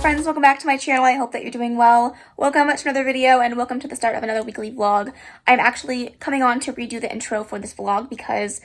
friends, welcome back to my channel. I hope that you're doing well. Welcome to another video and welcome to the start of another weekly vlog. I'm actually coming on to redo the intro for this vlog because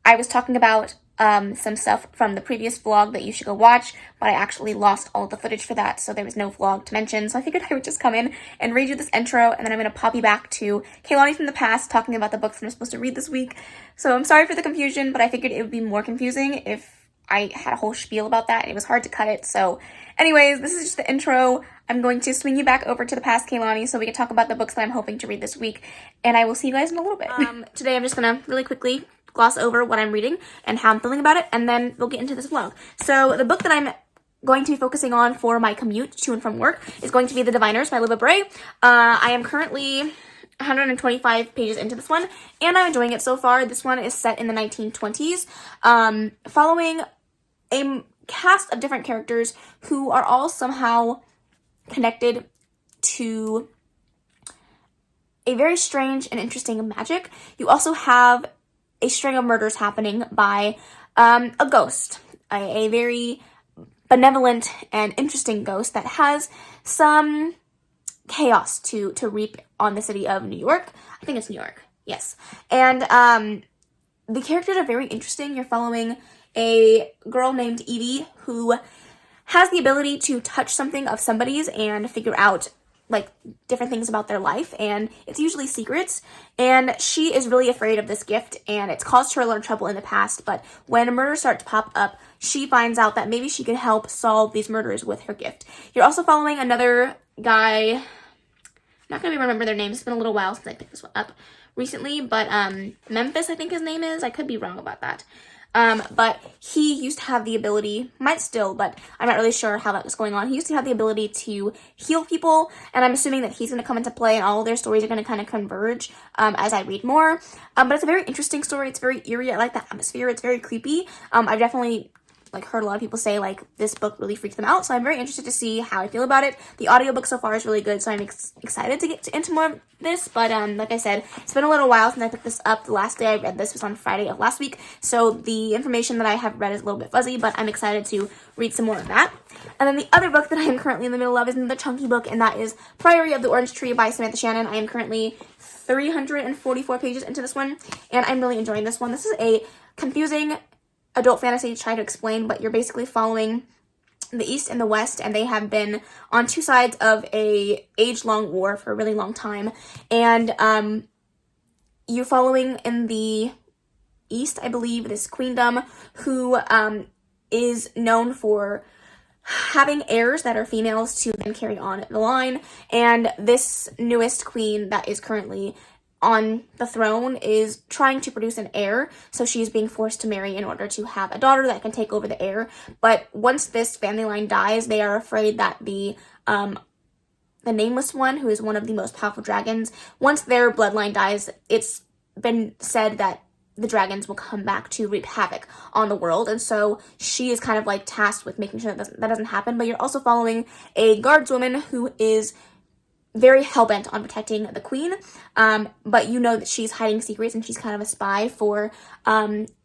I was talking about some stuff from the previous vlog that you should go watch, but I actually lost all of the footage for that, so there was no vlog to mention. So I figured I would just come in and redo this intro, and then I'm going to pop you back to Kaylani from the past talking about the books I'm supposed to read this week. So I'm sorry for the confusion, but I figured it would be more confusing if I had a whole spiel about that, and it was hard to cut it. So anyways, this is just the intro. I'm going to swing you back over to the past Kaylani so we can talk about the books that I'm hoping to read this week, and I will see you guys in a little bit. Today I'm just going to really quickly gloss over what I'm reading and how I'm feeling about it, and then we'll get into this vlog. So the book that I'm going to be focusing on for my commute to and from work is going to be The Diviners by Libba Bray. I am currently 125 pages into this one, and I'm enjoying it so far. This one is set in the 1920s, following a cast of different characters who are all somehow connected to a very strange and interesting magic. You also have a string of murders happening by a ghost, a very benevolent and interesting ghost that has some chaos to reap on the city of New York. I think it's New York, yes. And the characters are very interesting. You're following a girl named Evie who has the ability to touch something of somebody's and figure out like different things about their life, and it's usually secrets, and she is really afraid of this gift, and it's caused her a lot of trouble in the past. But when murders start to pop up, she finds out that maybe she can help solve these murders with her gift. You're also following another guy. I'm not gonna remember their names. It's been a little while since I picked this one up recently, but Memphis, I think his name is. I could be wrong about that. But he used to have the ability, might still, but I'm not really sure how that was going on. He used to have the ability to heal people, and I'm assuming that he's going to come into play, and all of their stories are going to kind of converge as I read more. But it's a very interesting story. It's very eerie. I like the atmosphere. It's very creepy. I've definitely heard a lot of people say this book really freaks them out, so I'm very interested to see how I feel about it. The audiobook so far is really good, so I'm excited to get into more of this, but like I said, it's been a little while since I picked this up. The last day I read this was on Friday of last week, so the information that I have read is a little bit fuzzy, but I'm excited to read some more of that. And then the other book that I am currently in the middle of is another chunky book, and that is Priory of the Orange Tree by Samantha Shannon. I am currently 344 pages into this one, and I'm really enjoying this one. This is a confusing adult fantasy to try to explain, but you're basically following the East and the West, and they have been on two sides of a age-long war for a really long time, and you're following in the East, I believe, this queendom who is known for having heirs that are females to then carry on the line, and this newest queen that is currently on the throne is trying to produce an heir, so she's being forced to marry in order to have a daughter that can take over the heir. But once this family line dies, they are afraid that the Nameless One, who is one of the most powerful dragons, once their bloodline dies, it's been said that the dragons will come back to wreak havoc on the world, and so she is kind of tasked with making sure that doesn't happen. But you're also following a guardswoman who is very hell-bent on protecting the queen, but you know that she's hiding secrets, and she's kind of a spy for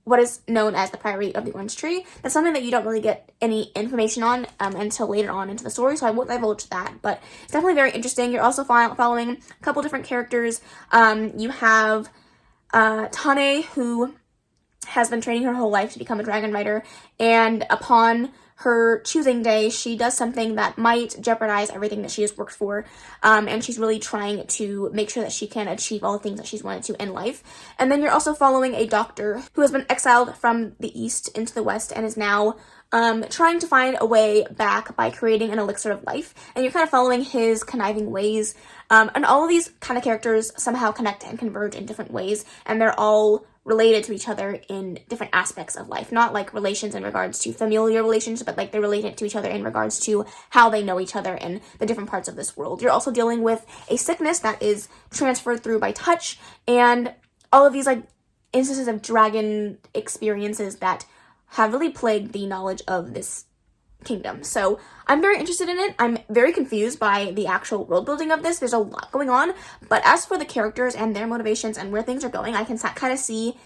what is known as the Priory of the Orange Tree. That's something that you don't really get any information on until later on into the story, so I won't divulge that, but it's definitely very interesting. You're also following a couple different characters. You have Tane, who has been training her whole life to become a dragon rider, and upon her choosing day, she does something that might jeopardize everything that she has worked for, and she's really trying to make sure that she can achieve all the things that she's wanted to in life. And then you're also following a doctor who has been exiled from the East into the West and is now trying to find a way back by creating an elixir of life, and you're kind of following his conniving ways, and all of these kind of characters somehow connect and converge in different ways, and they're all related to each other in different aspects of life. Not relations in regards to familial relations, but they're related to each other in regards to how they know each other in the different parts of this world. You're also dealing with a sickness that is transferred through by touch, and all of these instances of dragon experiences that have really plagued the knowledge of this kingdom. So I'm very interested in it. I'm very confused by the actual world building of this. There's a lot going on, but as for the characters and their motivations and where things are going, I can kind of see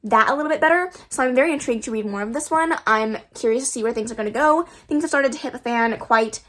that a little bit better. So I'm very intrigued to read more of this one. I'm curious to see where things are going to go. Things have started to hit the fan quite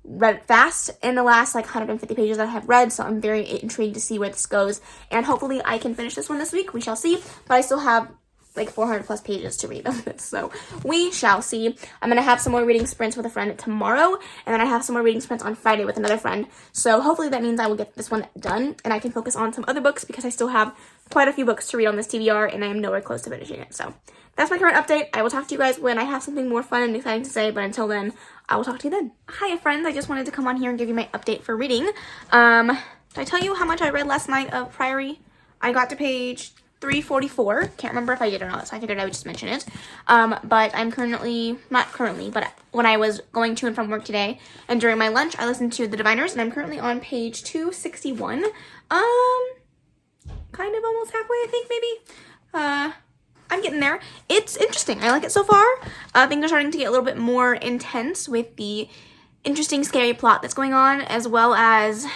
read it fast in the last like 150 pages that I have read, so I'm very intrigued to see where this goes, and hopefully I can finish this one this week. We shall see, but I still have like 400 plus pages to read of this, so we shall see. I'm gonna have some more reading sprints with a friend tomorrow, and then I have some more reading sprints on Friday with another friend, so hopefully that means I will get this one done and I can focus on some other books, because I still have quite a few books to read on this TBR and I am nowhere close to finishing it. So that's my current update. I will talk to you guys when I have something more fun and exciting to say, but until then, I will talk to you then. Hiya friends, I just wanted to come on here and give you my update for reading. Did I tell you how much I read last night of Priory? I got to page 344. Can't remember if I did or not, so I figured I would just mention it. But I'm not currently, but when I was going to and from work today, and during my lunch, I listened to The Diviners, and I'm currently on page 261. Kind of almost halfway, I think, maybe. I'm getting there. It's interesting. I like it so far. Things are starting to get a little bit more intense with the interesting, scary plot that's going on, as well as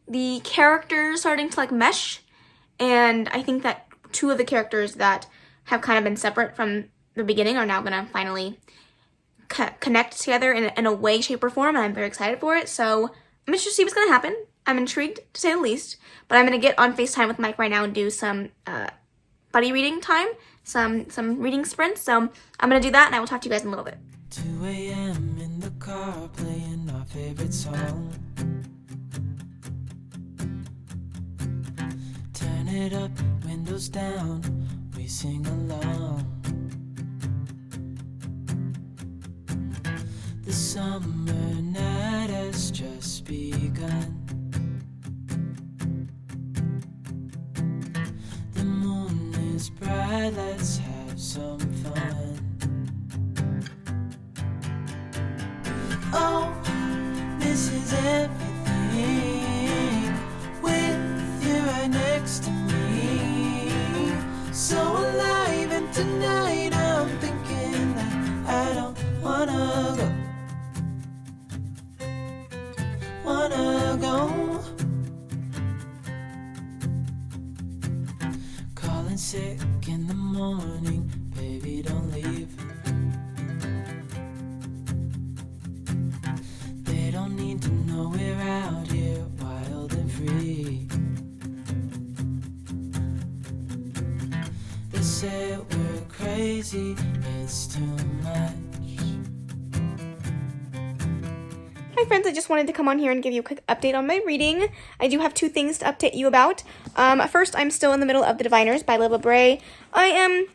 the characters starting to like mesh. And I think that two of the characters that have kind of been separate from the beginning are now going to finally connect together in a way, shape, or form, and I'm very excited for it. So I'm interested to see what's going to happen. I'm intrigued, to say the least, but I'm going to get on FaceTime with Mike right now and do some buddy reading time, some reading sprints. So I'm going to do that, and I will talk to you guys in a little bit. 2 a.m. in the car playing our favorite song. Turn it up, windows down, we sing along. The summer night has just begun. The moon is bright, let's have some fun. Oh, this is everything with you right next to me. So alive, and tonight I'm thinking that I don't wanna go. Calling sick in the morning, baby, don't leave. They don't need to know we're out here wild and free. They say we're crazy, it's too much. Hi friends, I just wanted to come on here and give you a quick update on my reading. I do have two things to update you about. First, I'm still in the middle of The Diviners by Liv Bray. I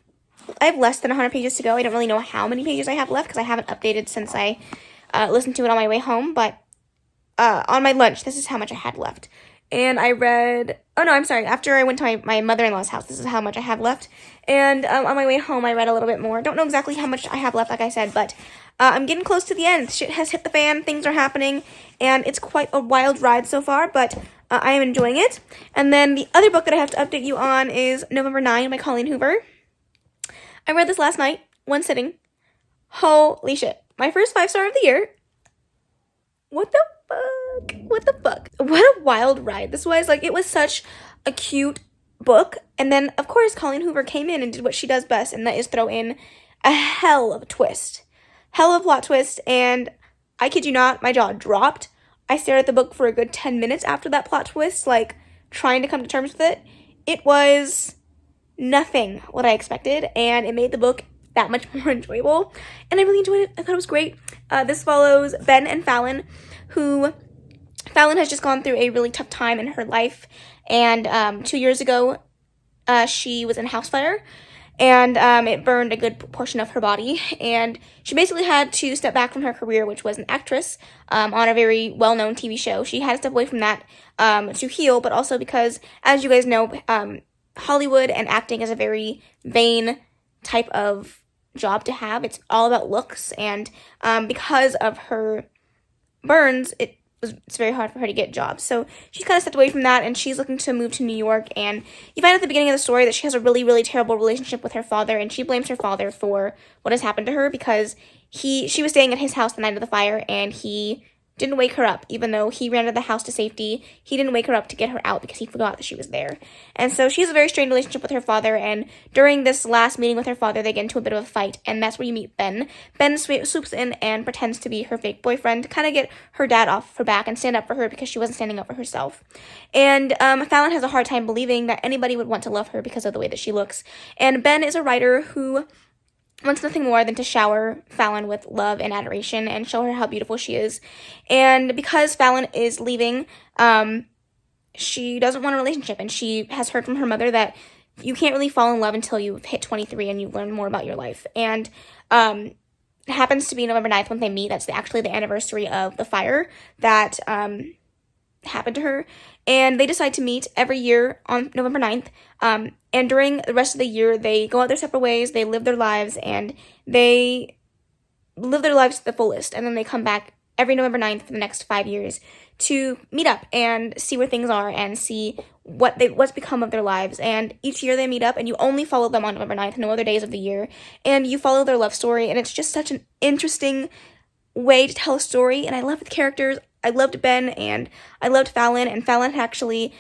have less than 100 pages to go. I don't really know how many pages I have left because I haven't updated since I listened to it on my way home, but on my lunch, this is how much I had left. And I read, after I went to my mother-in-law's house, this is how much I have left. And on my way home, I read a little bit more. Don't know exactly how much I have left, like I said, but I'm getting close to the end. Shit has hit the fan, things are happening, and it's quite a wild ride so far, but I am enjoying it. And then the other book that I have to update you on is November 9 by Colleen Hoover. I read this last night, one sitting. Holy shit. My first 5-star of the year. What the fuck? What the fuck? What a wild ride this was. Like, it was such a cute book. And then, of course, Colleen Hoover came in and did what she does best, and that is throw in a hell of a twist. Hell of a plot twist, and I kid you not, my jaw dropped. I stared at the book for a good 10 minutes after that plot twist, like, trying to come to terms with it. It was nothing what I expected, and it made the book that much more enjoyable, and I really enjoyed it. I thought it was great. This follows Ben and Fallon, who Fallon has just gone through a really tough time in her life, and 2 years ago, she was in a house fire, and it burned a good portion of her body, and she basically had to step back from her career, which was an actress on a very well-known TV show. She had to step away from that to heal, but also because, as you guys know, Hollywood and acting is a very vain type of job to have. It's all about looks, and because of her burns, it's very hard for her to get jobs. So she's kind of stepped away from that, and she's looking to move to New York, and you find at the beginning of the story that she has a really, really terrible relationship with her father, and she blames her father for what has happened to her because she was staying at his house the night of the fire, and he didn't wake her up, even though he ran to the house to safety. He didn't wake her up to get her out because he forgot that she was there. And so she has a very strained relationship with her father, and during this last meeting with her father, they get into a bit of a fight, and that's where you meet Ben. Ben swoops in and pretends to be her fake boyfriend to kind of get her dad off her back and stand up for her because she wasn't standing up for herself. And Fallon has a hard time believing that anybody would want to love her because of the way that she looks. And Ben is a writer who wants nothing more than to shower Fallon with love and adoration and show her how beautiful she is. And because Fallon is leaving, she doesn't want a relationship, and she has heard from her mother that you can't really fall in love until you've hit 23 and you've learned more about your life. And it happens to be November 9th when they meet. That's actually the anniversary of the fire that happened to her. And they decide to meet every year on November 9th. And during the rest of the year, they go out their separate ways, they live their lives, and they live their lives to the fullest. And then they come back every November 9th for the next 5 years to meet up and see where things are and see what's become of their lives. And each year they meet up, and you only follow them on November 9th, no other days of the year. And you follow their love story, and it's just such an interesting way to tell a story. And I love the characters. I loved Ben, and I loved Fallon, and Fallon had actually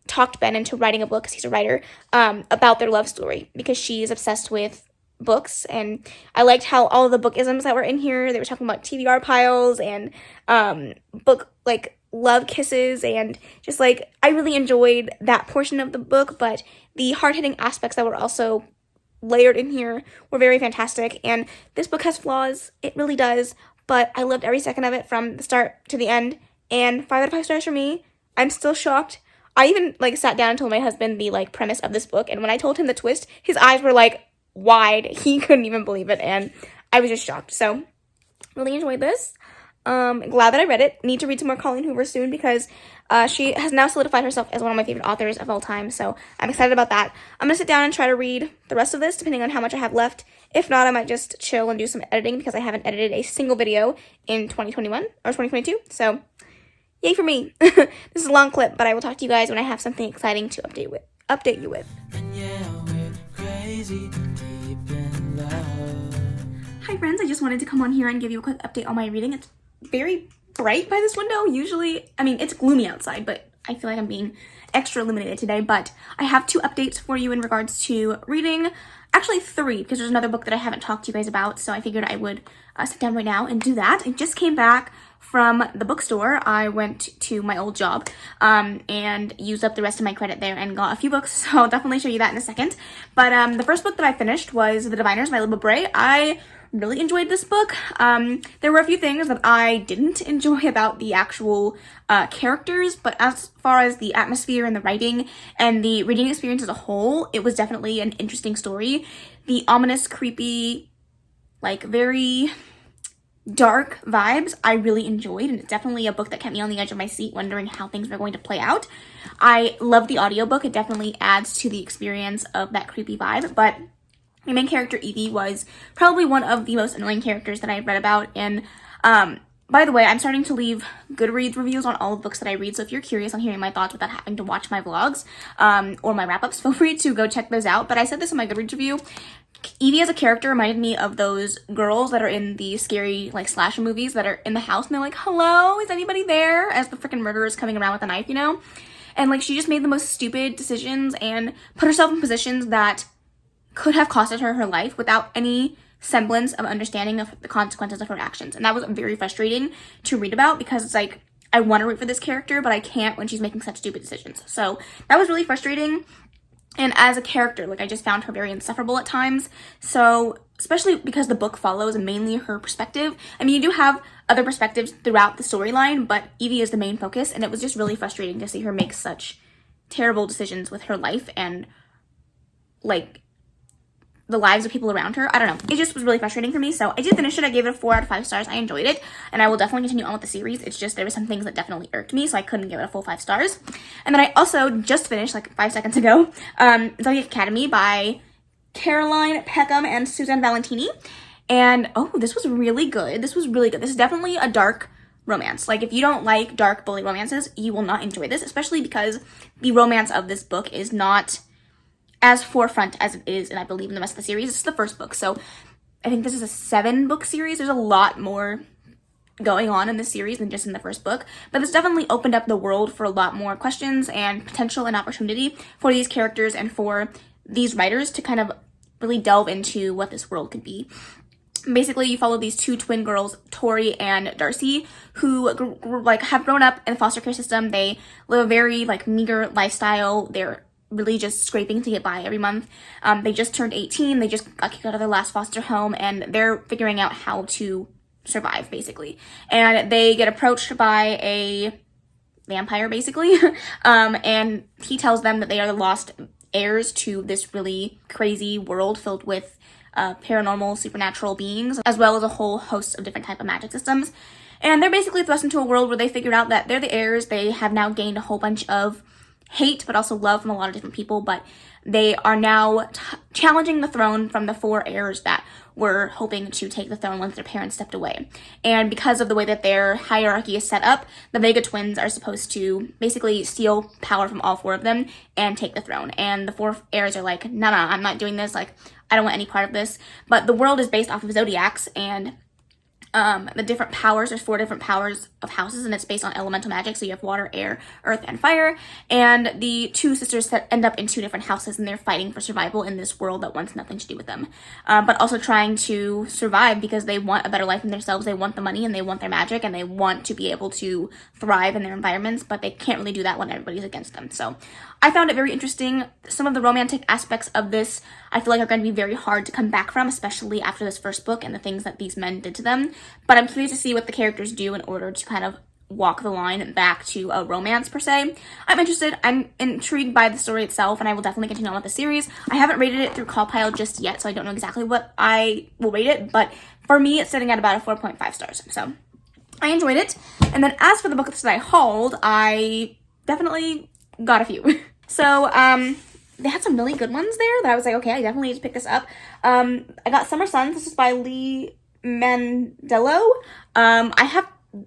talked Ben into writing a book, because he's a writer, about their love story, because she's obsessed with books. And I liked how all of the bookisms that were in here, they were talking about TBR piles and book, like, love kisses, and just, like, I really enjoyed that portion of the book, but the hard-hitting aspects that were also layered in here were very fantastic. And this book has flaws, it really does, but I loved every second of it from the start to the end, and 5 out of 5 stars for me. I'm still shocked. I even, like, sat down and told my husband the, like, premise of this book, and when I told him the twist, his eyes were, like, wide. He couldn't even believe it, and I was just shocked. So, really enjoyed this. Glad that I read it. Need to read some more Colleen Hoover soon, because she has now solidified herself as one of my favorite authors of all time, so I'm excited about that. I'm gonna sit down and try to read the rest of this, depending on how much I have left. If not, I might just chill and do some editing, because I haven't edited a single video in 2021 or 2022, so yay for me. This is a long clip, but I will talk to you guys when I have something exciting to update you with. And yeah, we're crazy deep in love. Hi friends, I just wanted to come on here and give you a quick update on my reading. It's very bright by this window. Usually, I mean, it's gloomy outside, but I feel like I'm being extra illuminated today. But I have 2 updates for you in regards to reading. Actually 3, because there's another book that I haven't talked to you guys about, so I figured I would sit down right now and do that. I just came back from the bookstore. I went to my old job and used up the rest of my credit there and got a few books, so I'll definitely show you that in a second. But the first book that I finished was The Diviners by Libba Bray. I really enjoyed this book. There were a few things that I didn't enjoy about the actual characters, but as far as the atmosphere and the writing and the reading experience as a whole, it was definitely an interesting story. The ominous, creepy, like, very dark vibes I really enjoyed, and it's definitely a book that kept me on the edge of my seat wondering how things were going to play out. I love the audiobook. It definitely adds to the experience of that creepy vibe, but my main character, Evie, was probably one of the most annoying characters that I've read about. And by the way, I'm starting to leave Goodreads reviews on all the books that I read, so if you're curious on hearing my thoughts without having to watch my vlogs or my wrap-ups, feel free to go check those out. But I said this in my Goodreads review. Evie as a character reminded me of those girls that are in the scary, like, slasher movies that are in the house and they're like, hello, is anybody there? As the freaking murderer is coming around with a knife, you know? And, like, she just made the most stupid decisions and put herself in positions that could have costed her her life without any semblance of understanding of the consequences of her actions. And that was very frustrating to read about, because it's like, I want to root for this character, but I can't when she's making such stupid decisions. So that was really frustrating. And as a character, like, I just found her very insufferable at times. So, especially because the book follows mainly her perspective. I mean, you do have other perspectives throughout the storyline, but Evie is the main focus. And it was just really frustrating to see her make such terrible decisions with her life and, like, the lives of people around her. I don't know. It just was really frustrating for me. So I did finish it. I gave it a 4 out of 5 stars. I enjoyed it. And I will definitely continue on with the series. It's just there were some things that definitely irked me, so I couldn't give it a full 5 stars. And then I also just finished, like, 5 seconds ago, Zodiac Academy by Caroline Peckham and Suzanne Valentini. And, oh, this was really good. This was really good. This is definitely a dark romance. Like, if you don't like dark bully romances, you will not enjoy this, especially because the romance of this book is not as forefront as it is, and I believe in the rest of the series. It's the first book, so I think this is a 7-book series. There's a lot more going on in this series than just in the first book, but this definitely opened up the world for a lot more questions and potential and opportunity for these characters and for these writers to kind of really delve into what this world could be. Basically, you follow these two twin girls, Tori and Darcy, who have grown up in the foster care system. They live a very meager lifestyle. They're really just scraping to get by every month. They just turned 18. They just got kicked out of their last foster home, and they're figuring out how to survive, basically. And they get approached by a vampire, basically, and he tells them that they are the lost heirs to this really crazy world filled with paranormal, supernatural beings, as well as a whole host of different type of magic systems. And they're basically thrust into a world where they figured out that they're the heirs. They have now gained a whole bunch of hate, but also love from a lot of different people, but they are now challenging the throne from the four heirs that were hoping to take the throne once their parents stepped away. And because of the way that their hierarchy is set up, the Vega twins are supposed to basically steal power from all four of them and take the throne. And the four heirs are like, nah, I'm not doing this. I don't want any part of this. But the world is based off of zodiacs, and the different powers, there's 4 different powers of houses, and it's based on elemental magic. So you have water, air, earth, and fire. And the two sisters that end up in 2 different houses, and they're fighting for survival in this world that wants nothing to do with them. But also trying to survive because they want a better life for themselves. They want the money, and they want their magic, and they want to be able to thrive in their environments, but they can't really do that when everybody's against them. So I found it very interesting. Some of the romantic aspects of this, I feel like, are going to be very hard to come back from, especially after this first book and the things that these men did to them. But I'm curious to see what the characters do in order to kind of walk the line back to a romance, per se. I'm interested. I'm intrigued by the story itself, and I will definitely continue on with the series. I haven't rated it through Callpile just yet, so I don't know exactly what I will rate it, but for me, it's sitting at about a 4.5 stars. So I enjoyed it. And then as for the books that I hauled, I definitely got a few. So, they had some really good ones there that I was like, okay, I definitely need to pick this up. I got Summer Suns. This is by Lee Mandello. I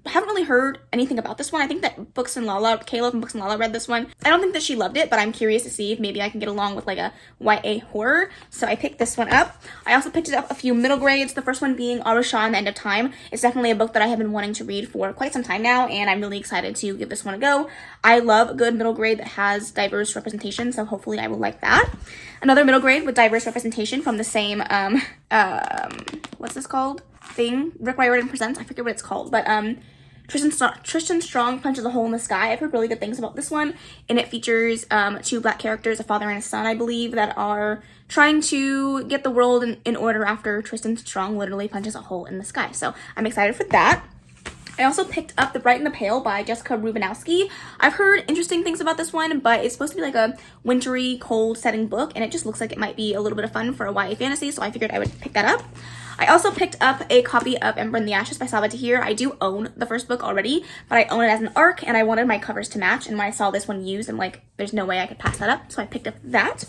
haven't really heard anything about this one. I think that Kayla from Books and Lala read this one. I don't think that she loved it, but I'm curious to see if maybe I can get along with a YA horror. So I picked this one up. I also picked up a few middle grades. The first one being Arusha and the End of Time. It's definitely a book that I have been wanting to read for quite some time now, and I'm really excited to give this one a go. I love a good middle grade that has diverse representation, so hopefully I will like that. Another middle grade with diverse representation from the same, what's this called? Thing? Rick Riordan Presents. I forget what it's called, but Tristan Strong Punches a Hole in the Sky. I've heard really good things about this one, and it features 2 black characters, a father and a son, I believe, that are trying to get the world in order after Tristan Strong literally punches a hole in the sky. So I'm excited for that. I also picked up The Bright and the Pale by Jessica Rubinowski. I've heard interesting things about this one, but it's supposed to be a wintry, cold setting book, and it just looks like it might be a little bit of fun for a YA fantasy, so I figured I would pick that up. I also picked up a copy of Ember in the Ashes by Saba Tahir. I do own the first book already, but I own it as an ARC, and I wanted my covers to match, and when I saw this one used, I'm like, there's no way I could pass that up, so I picked up that.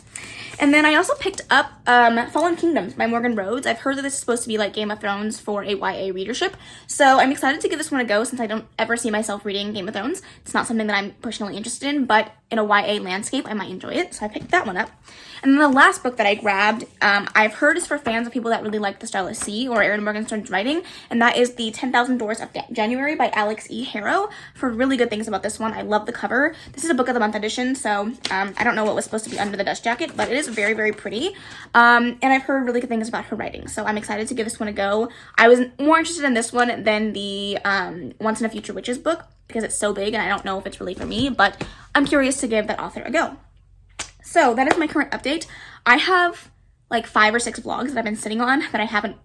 And then I also picked up Fallen Kingdoms by Morgan Rhodes. I've heard that this is supposed to be like Game of Thrones for a YA readership, so I'm excited to give this one a go since I don't ever see myself reading Game of Thrones. It's not something that I'm personally interested in, but in a YA landscape, I might enjoy it, so I picked that one up. And then the last book that I grabbed, I've heard is for fans of people that really like The Starless Sea or Erin Morgenstern's writing, and that is The 10,000 Doors of January by Alex E. Harrow. I've heard really good things about this one. I love the cover. This is a Book of the Month edition, so I don't know what was supposed to be under the dust jacket, but it is very, very pretty. And I've heard really good things about her writing, so I'm excited to give this one a go. I was more interested in this one than the Once in a Future Witches book because it's so big and I don't know if it's really for me, but I'm curious to give that author a go. So that is my current update. I have 5 or 6 vlogs that I've been sitting on that I haven't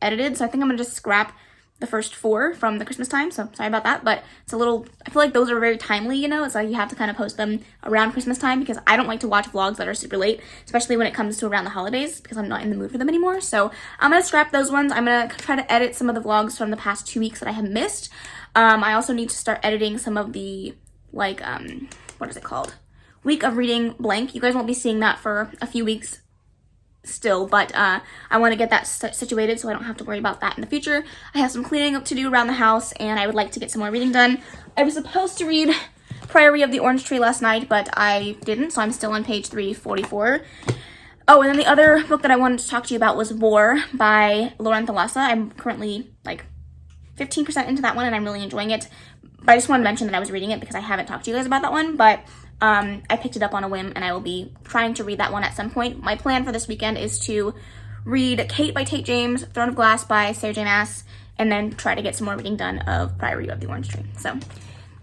edited, so I think I'm gonna just scrap the first 4 from the Christmas time, so sorry about that, but it's a little, I feel like those are very timely, it's like you have to kind of post them around Christmas time because I don't like to watch vlogs that are super late, especially when it comes to around the holidays because I'm not in the mood for them anymore. So I'm gonna scrap those ones. I'm gonna try to edit some of the vlogs from the past 2 weeks that I have missed. I also need to start editing some of the what is it called? Week of Reading blank. You guys won't be seeing that for a few weeks still, but I want to get that situated so I don't have to worry about that in the future. I have some cleaning up to do around the house, and I would like to get some more reading done. I was supposed to read Priory of the Orange Tree last night, but I didn't, so I'm still on page 344. Oh, and then the other book that I wanted to talk to you about was War by Lauren Thalassa. I'm currently 15% into that one, and I'm really enjoying it. But I just wanted to mention that I was reading it because I haven't talked to you guys about that one, but I picked it up on a whim, and I will be trying to read that one at some point. My plan for this weekend is to read Kate by Tate James, Throne of Glass by Sarah J. Maas, and then try to get some more reading done of Priory of the Orange Tree. So,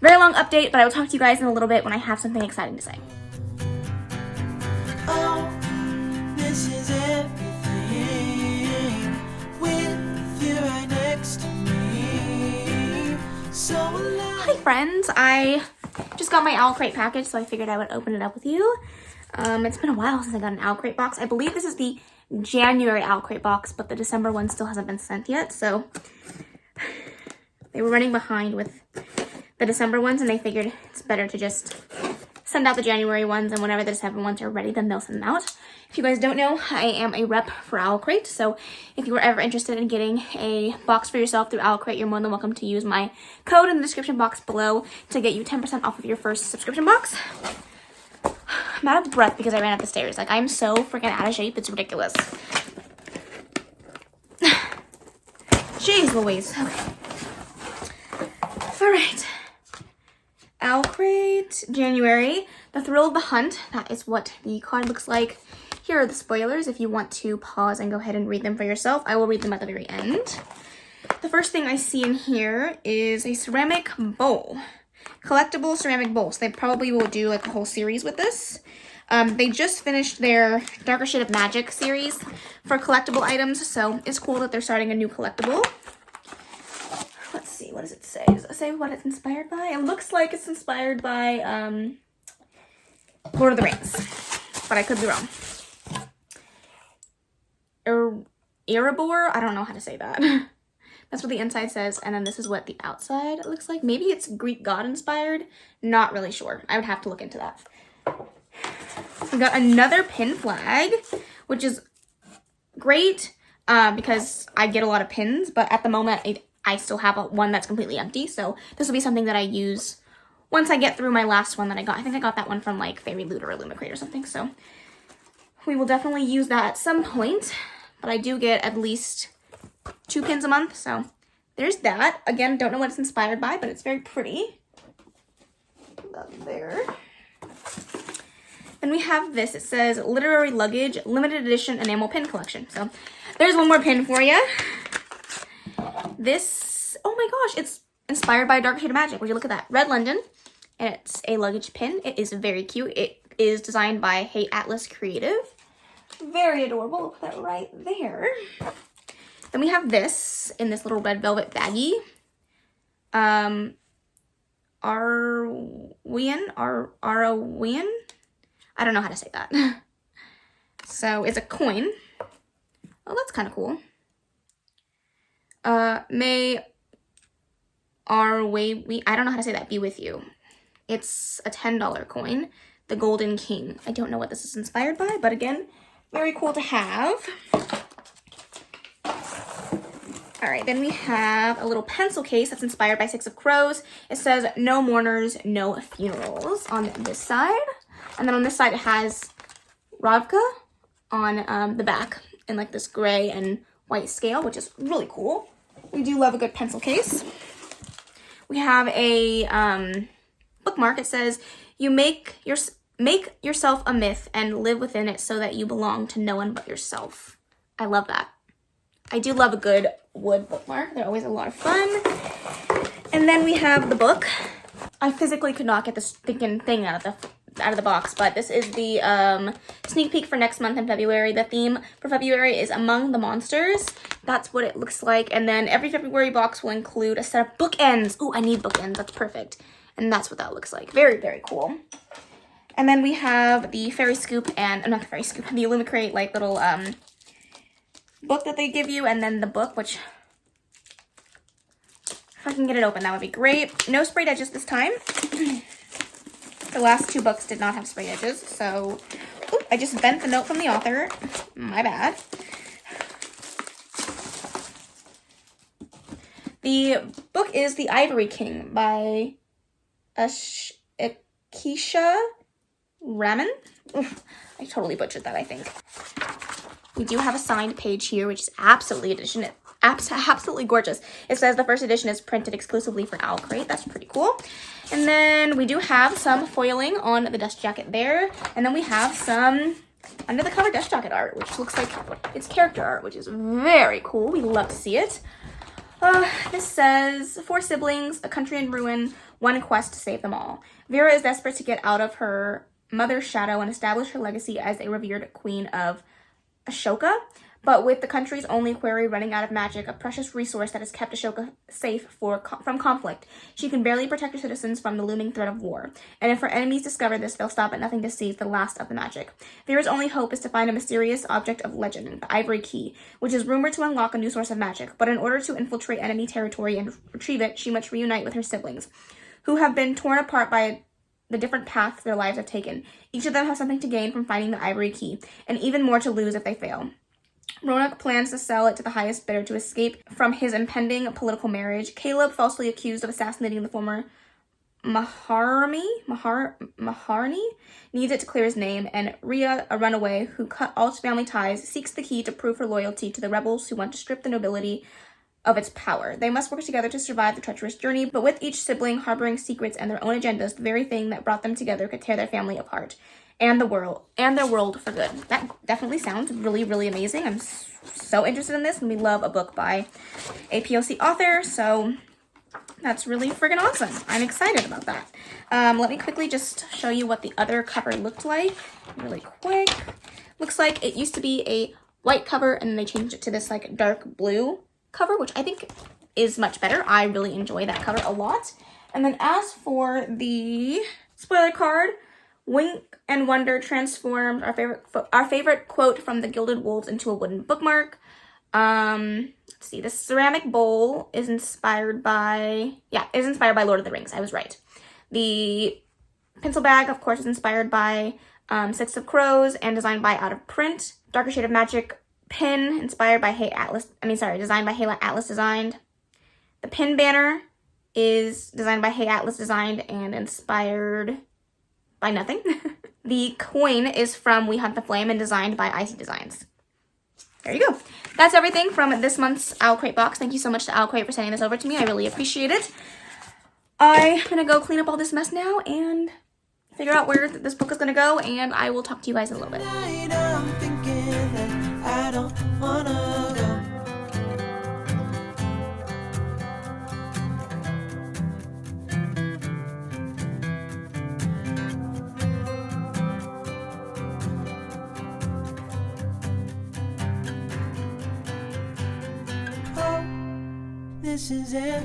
very long update, but I will talk to you guys in a little bit when I have something exciting to say. Oh, this is everything with you right next to me. So alive. Hi friends, I just got my Owlcrate package, so I figured I would open it up with you. It's been a while since I got an Owlcrate box. I believe this is the January Owlcrate box, but the December one still hasn't been sent yet, so they were running behind with the December ones, and they figured it's better to just send out the January ones, and whenever the December ones are ready, then they'll send them out. If you guys don't know, I am a rep for Owlcrate, so if you were ever interested in getting a box for yourself through Owlcrate, you're more than welcome to use my code in the description box below to get you 10% off of your first subscription box. I'm out of breath because I ran up the stairs. Like, I'm so freaking out of shape, it's ridiculous. Jeez Louise. Okay. Alright. Owlcrate, January. The Thrill of the Hunt. That is what the card looks like. Here are the spoilers if you want to pause and go ahead and read them for yourself. I will read them at the very end. The first thing I see in here is a ceramic bowl. Collectible ceramic bowls. They probably will do like a whole series with this. They just finished their Darker Shade of Magic series for collectible items, so it's cool that they're starting a new collectible. Let's see, what does it say? Does it say what it's inspired by? It looks like it's inspired by Lord of the Rings, but I could be wrong. Erebor? I don't know how to say that. That's what the inside says, and then this is what the outside looks like. Maybe it's Greek god inspired. Not really sure. I would have to look into that. We got another pin flag, which is great because I get a lot of pins, but at the moment I still have one that's completely empty, so this will be something that I use once I get through my last one that I got. I think I got that one from like Fairy Loot or Illumicrate or something, so we will definitely use that at some point, but I do get at least 2 pins a month, so there's that. Again, don't know what it's inspired by, but it's very pretty. That there. Then we have this. It says Literary Luggage Limited Edition Enamel Pin Collection. So there's one more pin for you. This, oh my gosh, it's inspired by Darker Shade of Magic. Would you look at that? Red London, and it's a luggage pin. It is very cute. It is designed by Hey Atlas Creative. Very adorable. I'll put that right there. Then we have this in this little red velvet baggie. Arawian? I don't know how to say that. So it's a coin. Oh, that's kind of cool. May our way I don't know how to say that. Be with you. It's a $10 coin. The Golden King. I don't know what this is inspired by, but again, very cool to have. All right, then we have a little pencil case that's inspired by Six of Crows. It says, no mourners, no funerals on this side. And then on this side, it has Ravka on the back in like this gray and white scale, which is really cool. We do love a good pencil case. We have a bookmark. It says, you make yourself a myth and live within it so that you belong to no one but yourself. I love that. I do love a good wood bookmark. They're always a lot of fun. And then we have the book. I physically could not get this stinking thing out of the box, but this is the sneak peek for next month in February. The theme for February is Among the Monsters. That's what it looks like. And then every February box will include a set of bookends. Oh, I need bookends. That's perfect. And that's what that looks like. Very, very cool. And then we have the Fairy Scoop and, not the Fairy Scoop, the Illumicrate, like, little book that they give you, and then the book, which, if I can get it open, that would be great. No sprayed edges this time. The last 2 books did not have sprayed edges, so, oops, I just bent the note from the author. My bad. The book is The Ivory King by Akisha Raman. Oof, I totally butchered that, I think. We do have a signed page here, which is absolutely absolutely gorgeous. It says the first edition is printed exclusively for Owlcrate. That's pretty cool. And then we do have some foiling on the dust jacket there. And then we have some under the cover dust jacket art, which looks like it's character art, which is very cool. We love to see it. This says, 4 siblings, a country in ruin, one quest to save them all. Vera is desperate to get out of her mother's shadow and establish her legacy as a revered queen of Ashoka. But with the country's only quarry running out of magic, a precious resource that has kept Ashoka safe from conflict, she can barely protect her citizens from the looming threat of war. And if her enemies discover this, they'll stop at nothing to seize the last of the magic. Vera's only hope is to find a mysterious object of legend, the Ivory Key, which is rumored to unlock a new source of magic. But in order to infiltrate enemy territory and retrieve it, she must reunite with her siblings, who have been torn apart by the different paths their lives have taken. Each of them has something to gain from finding the Ivory Key, and even more to lose if they fail. Ronak plans to sell it to the highest bidder to escape from his impending political marriage. Caleb, falsely accused of assassinating the former Maharni, needs it to clear his name, and Rhea, a runaway who cut all his family ties, seeks the key to prove her loyalty to the rebels who want to strip the nobility of its power. They must work together to survive the treacherous journey, but with each sibling harboring secrets and their own agendas, the very thing that brought them together could tear their family apart. And their world for good. That definitely sounds really, really amazing. I'm so interested in this, and we love a book by a POC author, so that's really friggin' awesome. I'm excited about that. Let me quickly just show you what the other cover looked like really quick. Looks like it used to be a white cover, and then they changed it to this like dark blue cover, which I think is much better. I really enjoy that cover a lot. And then as for the spoiler card, Wink and Wonder transformed our favorite quote from the Gilded Wolves into a wooden bookmark. Let's see. The ceramic bowl is inspired by Lord of the Rings. I was right. The pencil bag, of course, is inspired by Six of Crows and designed by Out of Print. Darker Shade of Magic pin designed by Hey Atlas designed. The pin banner is designed by Hey Atlas designed and inspired by nothing. The coin is from We Hunt the Flame and designed by Icy Designs. There you go. That's everything from this month's Owlcrate box. Thank you so much to Owlcrate for sending this over to me. I really appreciate it. I'm gonna go clean up all this mess now and figure out where this book is gonna go, and I will talk to you guys in a little bit. I'm thinking that I don't wanna go. This is everything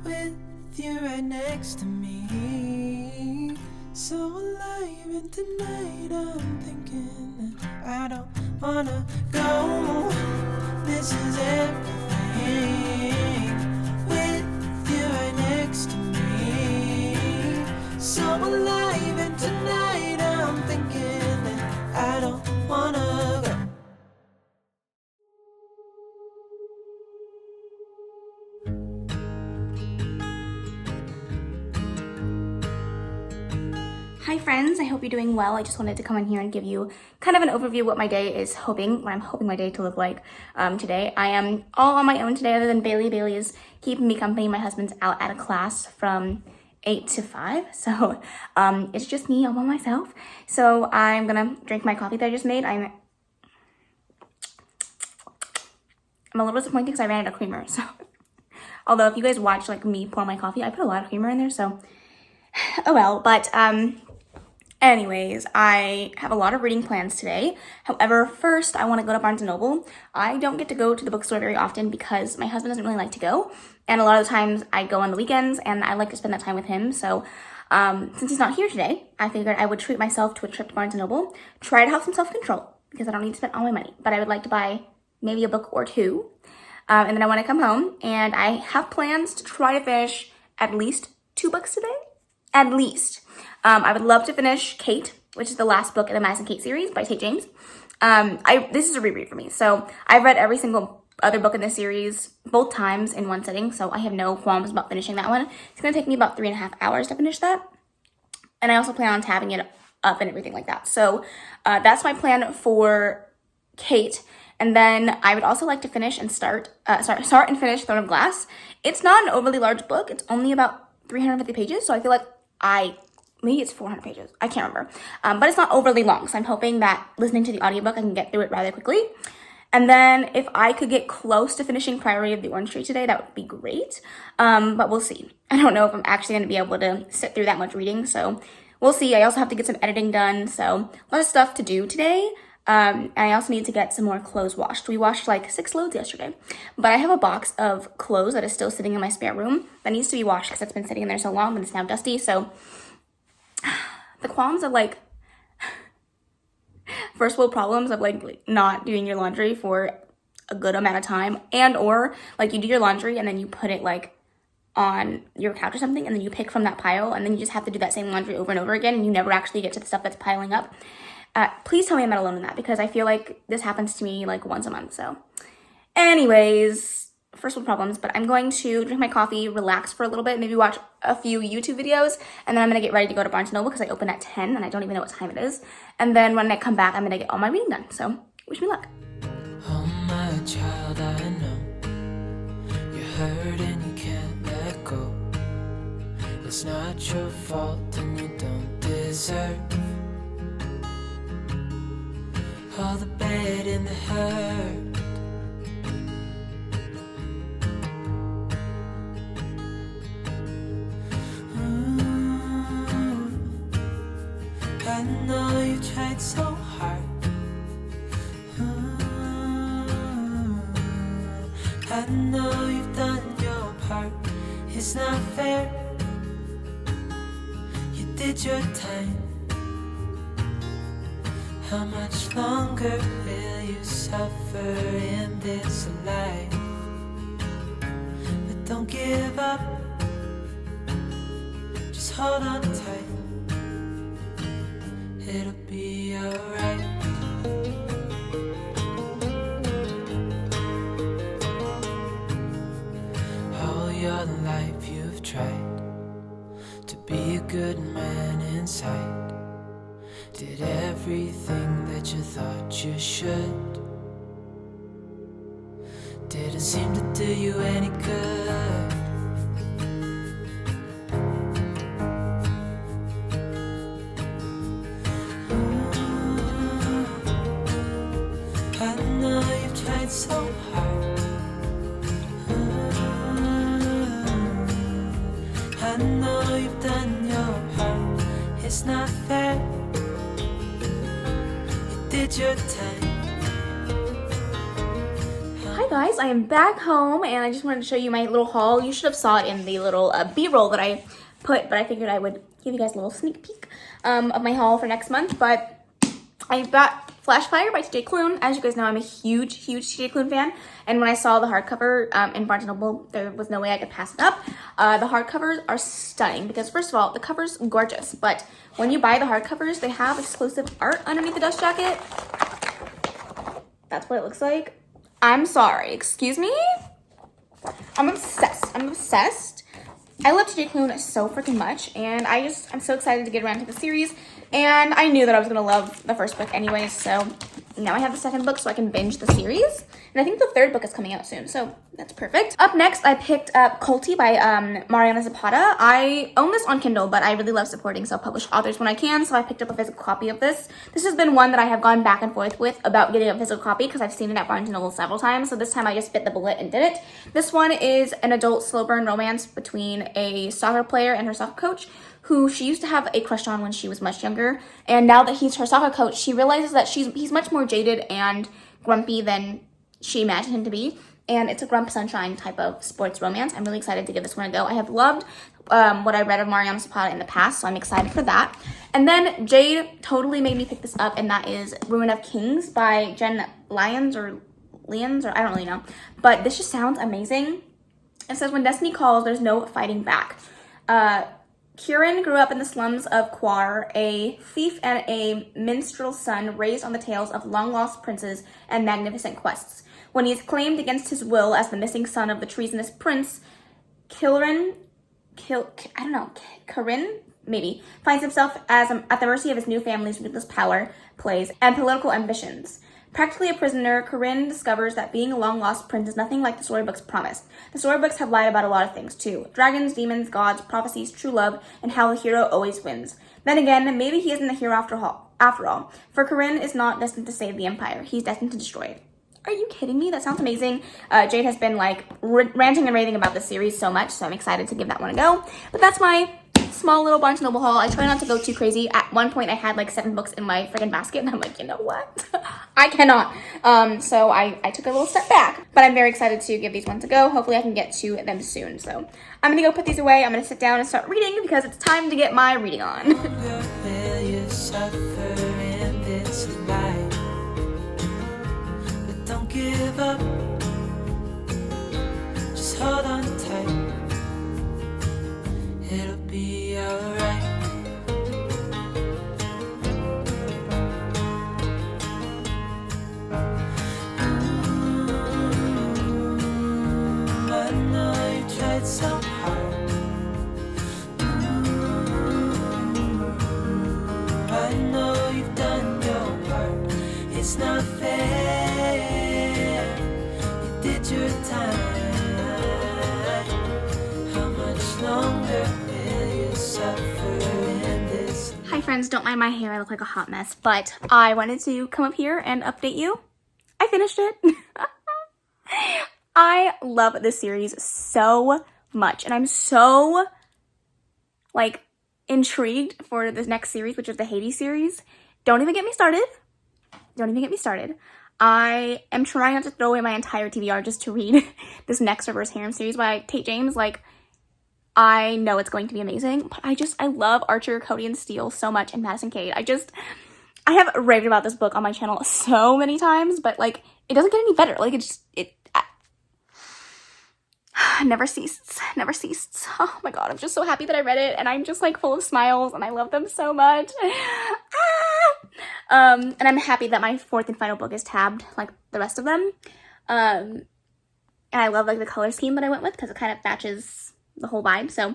with you right next to me. So alive, and tonight I'm thinking that I don't wanna go. This is everything with you right next to me. So alive, and tonight I'm thinking that I don't wanna go. Hi friends, I hope you're doing well. I just wanted to come in here and give you kind of an overview of what I'm hoping my day to look like today. I am all on my own today other than Bailey. Bailey is keeping me company. My husband's out at a class from 8 to 5, so it's just me all by myself. So I'm gonna drink my coffee that I just made. I'm a little disappointed because I ran out of creamer, so although if you guys watch like me pour my coffee, I put a lot of creamer in there, so oh well. But anyways, I have a lot of reading plans today. However, first I want to go to Barnes & Noble. I don't get to go to the bookstore very often because my husband doesn't really like to go. And a lot of the times I go on the weekends and I like to spend that time with him. So since he's not here today, I figured I would treat myself to a trip to Barnes & Noble. Try to have some self-control because I don't need to spend all my money. But I would like to buy maybe a book or two. And then I want to come home and I have plans to try to finish at least 2 books today. At least. I would love to finish Kate, which is the last book in the Madison Kate series by Tate James. This is a reread for me. So I've read every single other book in this series both times in one sitting, so I have no qualms about finishing that one. It's going to take me about 3.5 hours to finish that. And I also plan on tabbing it up and everything like that. So that's my plan for Kate. And then I would also like to finish and start and finish Throne of Glass. It's not an overly large book. It's only about 350 pages, so I feel like maybe it's 400 pages. I can't remember. But it's not overly long, so I'm hoping that listening to the audiobook, I can get through it rather quickly. And then if I could get close to finishing Priory of the Orange Tree today, that would be great. But we'll see. I don't know if I'm actually going to be able to sit through that much reading, so we'll see. I also have to get some editing done, so a lot of stuff to do today. And I also need to get some more clothes washed. We washed like 6 loads yesterday. But I have a box of clothes that is still sitting in my spare room that needs to be washed because it's been sitting in there so long and it's now dusty. So the qualms of like first world problems of like not doing your laundry for a good amount of time, and or like you do your laundry and then you put it like on your couch or something and then you pick from that pile and then you just have to do that same laundry over and over again and you never actually get to the stuff that's piling up. Please tell me I'm not alone in that, because I feel like this happens to me like once a month. So anyways, first world problems, but I'm going to drink my coffee, relax for a little bit, maybe watch a few YouTube videos, and then I'm going to get ready to go to Barnes & Noble because I open at 10 and I don't even know what time it is. And then when I come back, I'm going to get all my reading done. So wish me luck. Oh my child, I know you're hurt and you can't let go. It's not your fault and you don't deserve all the bad and the hurt. I know you tried so hard. I know you've done your part. It's not fair. You did your time. How much longer will you suffer in this life? But don't give up. Just hold on tight. It'll be alright. All your life you've tried to be a good man inside. Did everything that you thought you should. Didn't seem to do you any good. I know you've tried so hard. I know you've done your part. It's not fair. Your time. Hi guys, I am back home and I just wanted to show you my little haul. You should have saw it in the little B-roll that I put, but I figured I would give you guys a little sneak peek of my haul for next month. But I got Flashfire by TJ Klune. As you guys know, I'm a huge TJ Klune fan, and when I saw the hardcover in Barnes & Noble, there was no way I could pass it up. The hardcovers are stunning because, first of all, the cover's gorgeous, but when you buy the hardcovers, they have exclusive art underneath the dust jacket. That's what it looks like. I'm sorry, excuse me? I'm obsessed. I love TJ Klune so freaking much, and I'm so excited to get around to the series. And I knew that I was gonna love the first book anyways, so now I have the second book so I can binge the series. And I think the third book is coming out soon, so that's perfect. Up next, I picked up Culty by Mariana Zapata. I own this on Kindle, but I really love supporting self-published authors when I can, so I picked up a physical copy of this. This has been one that I have gone back and forth with about getting a physical copy because I've seen it at Barnes & Noble several times, so this time I just bit the bullet and did it. This one is an adult slow burn romance between a soccer player and her soccer coach, who she used to have a crush on when she was much younger. And now that he's her soccer coach, she realizes that he's much more jaded and grumpy than she imagined him to be. And it's a Grump Sunshine type of sports romance. I'm really excited to give this one a go. I have loved what I read of Mariana Zapata in the past, so I'm excited for that. And then Jade totally made me pick this up, and that is Ruin of Kings by Jen Lyons, or I don't really know. But this just sounds amazing. It says, when destiny calls, there's no fighting back. Kieran grew up in the slums of Quar, a thief and a minstrel's son raised on the tales of long-lost princes and magnificent quests. When he is claimed against his will as the missing son of the treasonous prince, Kieran maybe, finds himself at the mercy of his new family's ruthless power plays and political ambitions. Practically a prisoner, Corinne discovers that being a long-lost prince is nothing like the storybooks promised. The storybooks have lied about a lot of things, too. Dragons, demons, gods, prophecies, true love, and how the hero always wins. Then again, maybe he isn't the hero after all. For Corinne is not destined to save the Empire. He's destined to destroy it. Are you kidding me? That sounds amazing. Jade has been, like, ranting and raving about this series so much, so I'm excited to give that one a go. But that's my small little Barnes & Noble haul. I try not to go too crazy. At one point, I had, like, 7 books in my friggin' basket, and I'm like, you know what? I cannot. So I took a little step back. But I'm very excited to give these ones a go. Hopefully, I can get to them soon. So I'm going to go put these away. I'm going to sit down and start reading because it's time to get my reading on. Give up, just hold on tight, it'll be alright. I know you tried so hard. I know you've done your part. It's not fair. Your time. How much longer will you suffer in this? Hi friends, don't mind my hair, I look like a hot mess, but I wanted to come up here and update you. I finished it. I love this series so much, and I'm so, like, intrigued for this next series, which is the Hades series. Don't even get me started. Don't even get me started. I am trying not to throw away my entire TBR just to read this next Reverse Harem series by Tate James. Like, I know it's going to be amazing, but I love Archer, Cody, and Steele so much, and Madison Cade. I have raved about this book on my channel so many times, but, like, it doesn't get any better. Like, never ceased. Oh my god, I'm just so happy that I read it, and I'm just, like, full of smiles, and I love them so much. And I'm happy that my 4th and final book is tabbed like the rest of them. And I love, like, the color scheme that I went with because it kind of matches the whole vibe. So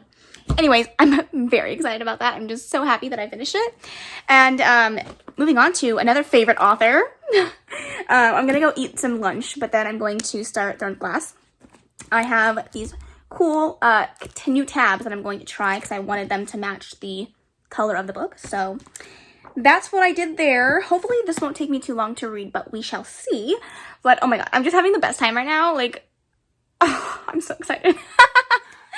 anyways, I'm very excited about that. I'm just so happy that I finished it. And moving on to another favorite author. I'm gonna go eat some lunch, but then I'm going to start Thorn Glass. I have these cool new tabs that I'm going to try because I wanted them to match the color of the book. So that's what I did there. Hopefully this won't take me too long to read, but we shall see. But oh my god, I'm just having the best time right now. Like, oh, I'm so excited.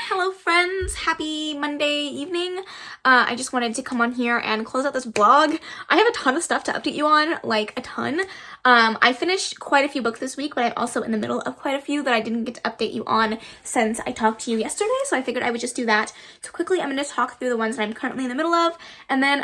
Hello friends, happy Monday evening. I just wanted to come on here and close out this vlog. I have a ton of stuff to update you on, like a ton. I finished quite a few books this week, but I'm also in the middle of quite a few that I didn't get to update you on since I talked to you yesterday, so I figured I would just do that. So quickly, I'm going to talk through the ones that I'm currently in the middle of, and then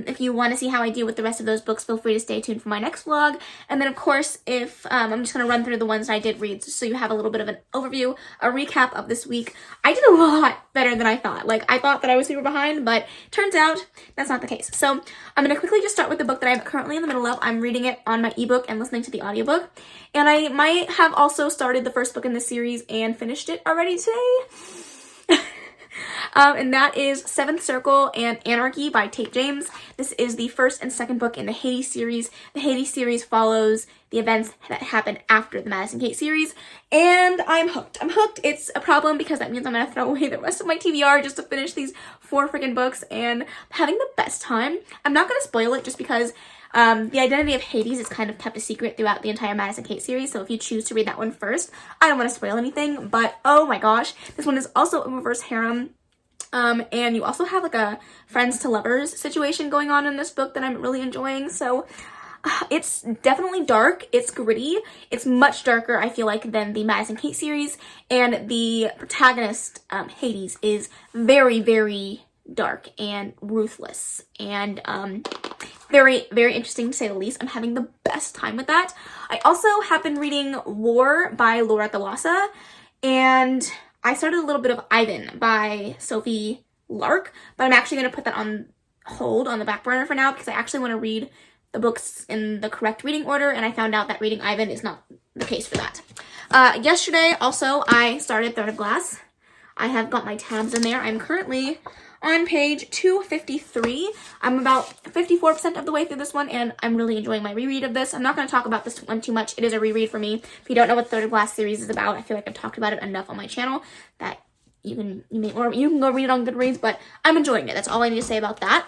if you want to see how I do with the rest of those books, feel free to stay tuned for my next vlog. And then of course, if I'm just going to run through the ones that I did read, so you have a little bit of an overview, a recap of this week. I did a lot better than I thought. Like, I thought that I was super behind, but turns out that's not the case. So I'm going to quickly just start with the book that I'm currently in the middle of. I'm reading it on my ebook and listening to the audiobook. And I might have also started the first book in this series and finished it already today. And that is Seventh Circle and Anarchy by Tate James. This is the first and second book in the Hades series. The Hades series follows the events that happened after the Madison Cade series, and I'm hooked. I'm hooked. It's a problem because that means I'm gonna throw away the rest of my TBR just to finish these 4 freaking books, and I'm having the best time. I'm not gonna spoil it just because the identity of Hades is kind of kept a secret throughout the entire Madison Cade series, so if you choose to read that one first, I don't want to spoil anything, but oh my gosh, this one is also a reverse harem. And you also have like a friends to lovers situation going on in this book that I'm really enjoying. So it's definitely dark, it's gritty, it's much darker, I feel like, than the Madison Cade series, and the protagonist, Hades, is very, very dark and ruthless, and very, very interesting to say the least. I'm having the best time with that. I also have been reading War by Laura Thalassa, and I started a little bit of Ivan by Sophie Lark, but I'm actually going to put that on hold, on the back burner for now, because I actually want to read the books in the correct reading order, and I found out that reading Ivan is not the case for that. Yesterday, also, I started Third of Glass. I have got my tabs in there. I'm currently on page 253. I'm about 54% of the way through this one, and I'm really enjoying my reread of this. I'm not going to talk about this one too much. It is a reread for me. If you don't know what Third of Glass series is about, I feel like I've talked about it enough on my channel that you can go read it on Goodreads, but I'm enjoying it. That's all I need to say about that.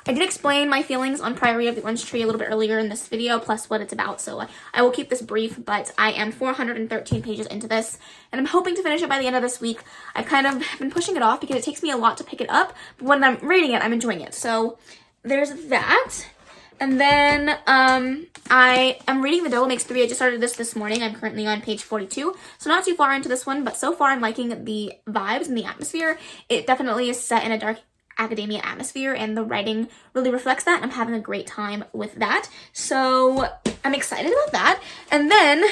I did explain my feelings on Priory of the Orange Tree a little bit earlier in this video, plus what it's about, so I will keep this brief, but I am 413 pages into this, and I'm hoping to finish it by the end of this week. I've kind of been pushing it off because it takes me a lot to pick it up, but when I'm reading it, I'm enjoying it. So there's that. And then I am reading The Devil Makes Three. I just started this morning. I'm currently on page 42, so not too far into this one, but so far I'm liking the vibes and the atmosphere. It definitely is set in a dark academia atmosphere, and the writing really reflects that. I'm having a great time with that, so I'm excited about that. And then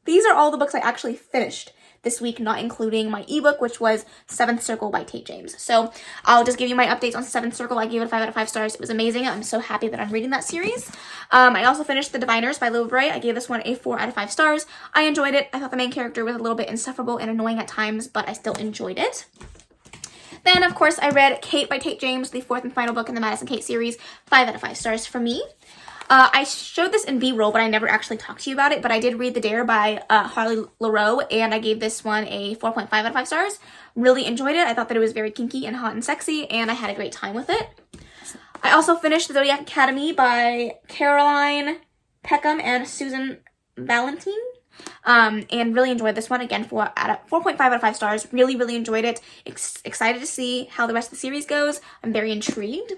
these are all the books I actually finished this week, not including my ebook, which was Seventh Circle by Tate James. So I'll just give you my updates on Seventh Circle. I gave it a 5 out of 5 stars. It was amazing. I'm so happy that I'm reading that series. I also finished The Diviners by Lil Bray. I gave this one a 4 out of 5 stars. I enjoyed it. I thought the main character was a little bit insufferable and annoying at times, but I still enjoyed it. Then, of course, I read Kate by Tate James, the 4th and final book in the Madison Kate series. 5 out of 5 stars for me. I showed this in B-roll, but I never actually talked to you about it. But I did read The Dare by Harley Laroe, and I gave this one a 4.5 out of 5 stars. Really enjoyed it. I thought that it was very kinky and hot and sexy, and I had a great time with it. I also finished The Zodiac Academy by Caroline Peckham and Susan Valentine. And really enjoyed this one. Again, 4.5 out of 5 stars. Really, really enjoyed it. Excited to see how the rest of the series goes. I'm very intrigued.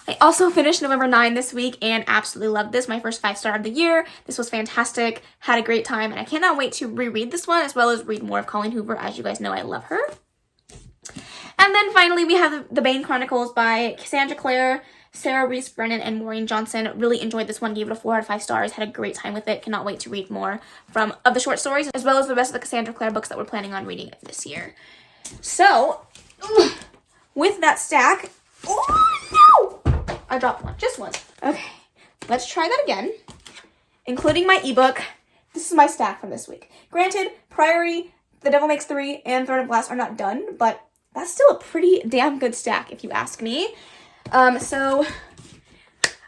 I also finished November 9 this week and absolutely loved this. My first 5-star of the year. This was fantastic. Had a great time, and I cannot wait to reread this one as well as read more of Colleen Hoover. As you guys know, I love her. And then finally, we have The Bane Chronicles by Cassandra Clare, Sarah Reese Brennan, and Maureen Johnson. Really enjoyed this one. Gave it a 4 out of 5 stars. Had a great time with it. Cannot wait to read more of the short stories, as well as the rest of the Cassandra Clare books that we're planning on reading this year. So, with that stack... Oh, no! I dropped one. Just once. Okay. Let's try that again. Including my ebook. This is my stack from this week. Granted, Priory, The Devil Makes Three, and Throne of Glass are not done, but that's still a pretty damn good stack, if you ask me. So,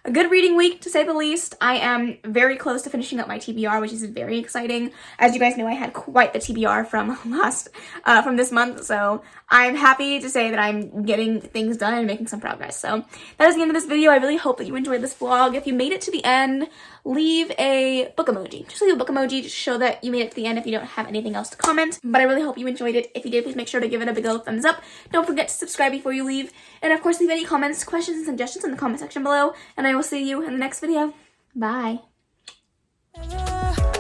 a good reading week, to say the least. I am very close to finishing up my TBR, which is very exciting. As you guys know, I had quite the TBR from this month, so I'm happy to say that I'm getting things done and making some progress. So, that is the end of this video. I really hope that you enjoyed this vlog. If you made it to the end, leave a book emoji. Just leave a book emoji to show that you made it to the end if you don't have anything else to comment. But I really hope you enjoyed it. If you did, please make sure to give it a big old thumbs up. Don't forget to subscribe before you leave. And of course, leave any comments, questions, and suggestions in the comment section below. And I will see you in the next video. Bye.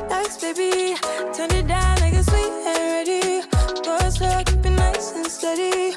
Next, baby, turn it down like a sweet and ready. Go slow, keep it nice and steady.